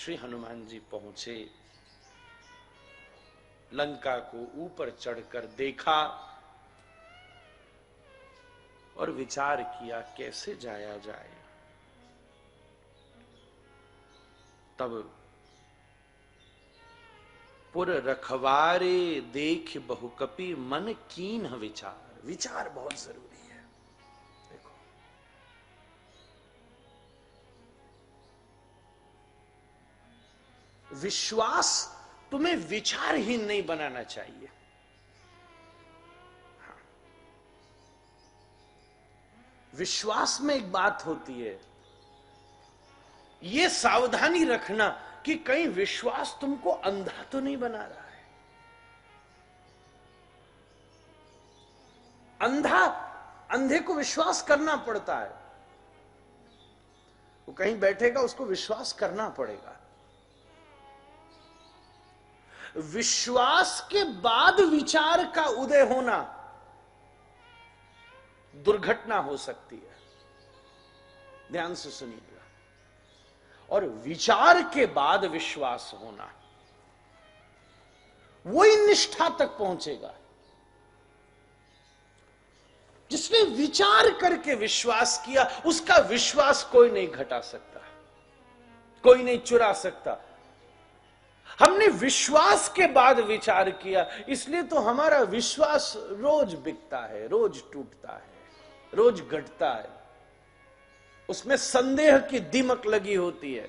श्री हनुमान जी पहुंचे, लंका को ऊपर चढ़कर देखा और विचार किया कैसे जाया जाए। तब पुर रखवारे देख बहुकपि मन कीन विचार। विचार बहुत जरूरी है। देखो, विश्वास तुम्हें विचारहीन नहीं बनाना चाहिए। हाँ। विश्वास में एक बात होती है, यह सावधानी रखना कि कहीं विश्वास तुमको अंधा तो नहीं बना रहा है। अंधे को विश्वास करना पड़ता है। वो कहीं बैठेगा, उसको विश्वास करना पड़ेगा। विश्वास के बाद विचार का उदय होना दुर्घटना हो सकती है। ध्यान से सुनिएगा। और विचार के बाद विश्वास होना, वही निष्ठा तक पहुंचेगा। जिसने विचार करके विश्वास किया, उसका विश्वास कोई नहीं घटा सकता, कोई नहीं चुरा सकता। हमने विश्वास के बाद विचार किया, इसलिए तो हमारा विश्वास रोज बिकता है, रोज टूटता है, रोज घटता है। उसमें संदेह की दीमक लगी होती है।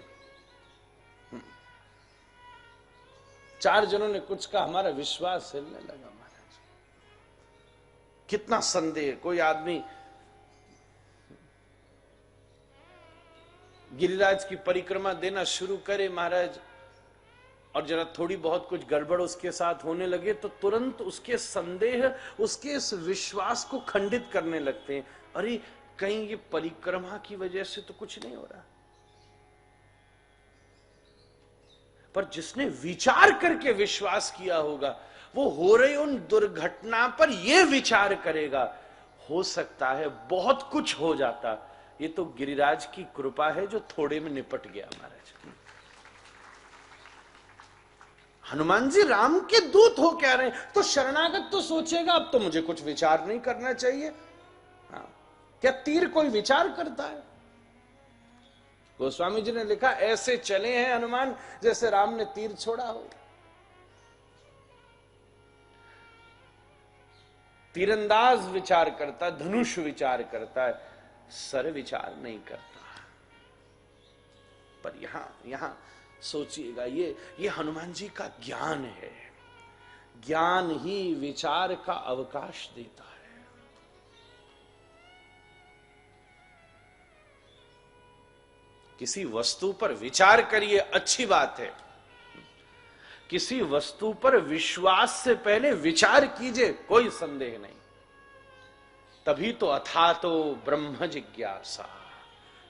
4 जनों ने कुछ कहा, हमारा विश्वास हिलने लगा महाराज। कितना संदेह। कोई आदमी गिरिराज की परिक्रमा देना शुरू करे महाराज, और जरा थोड़ी बहुत कुछ गड़बड़ उसके साथ होने लगे, तो तुरंत उसके संदेह, उसके इस विश्वास को खंडित करने लगते हैं। अरे कहीं ये परिक्रमा की वजह से तो कुछ नहीं हो रहा। पर जिसने विचार करके विश्वास किया होगा, वो हो रही उन दुर्घटना पर यह विचार करेगा, हो सकता है बहुत कुछ हो जाता। ये तो गिरिराज की कृपा है जो थोड़े में निपट गया महाराज। हनुमान जी राम के दूत हो क्या रहे, तो शरणागत तो सोचेगा अब तो मुझे कुछ विचार नहीं करना चाहिए। हाँ। क्या तीर कोई विचार करता है? गोस्वामी जी ने लिखा, ऐसे चले हैं हनुमान जैसे राम ने तीर छोड़ा हो। तीरंदाज विचार करता, धनुष विचार करता है, सर विचार नहीं करता। पर यहां सोचिएगा, ये हनुमान जी का ज्ञान है। ज्ञान ही विचार का अवकाश देता है। किसी वस्तु पर विचार करिए, अच्छी बात है। किसी वस्तु पर विश्वास से पहले विचार कीजिए, कोई संदेह नहीं। तभी तो अथातो ब्रह्म जिज्ञासा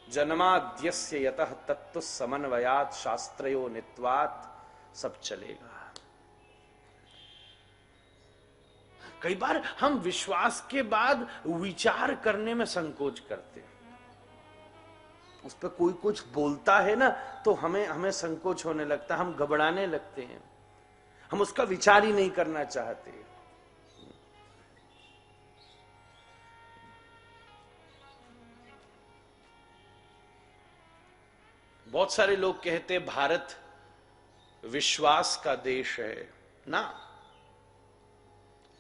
जन्माद्यस्य यतः तत्व समन्वयात शास्त्रयो नित्वात, सब चलेगा। कई बार हम विश्वास के बाद विचार करने में संकोच करते हैं। उस पर कोई कुछ बोलता है ना, तो हमें संकोच होने लगता है, हम घबराने लगते हैं, हम उसका विचार ही नहीं करना चाहते। बहुत सारे लोग कहते भारत विश्वास का देश है ना।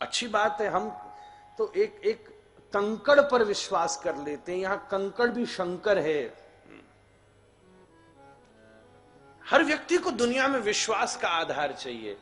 अच्छी बात है, हम तो एक कंकड़ पर विश्वास कर लेते हैं। यहां कंकड़ भी शंकर है। हर व्यक्ति को दुनिया में विश्वास का आधार चाहिए।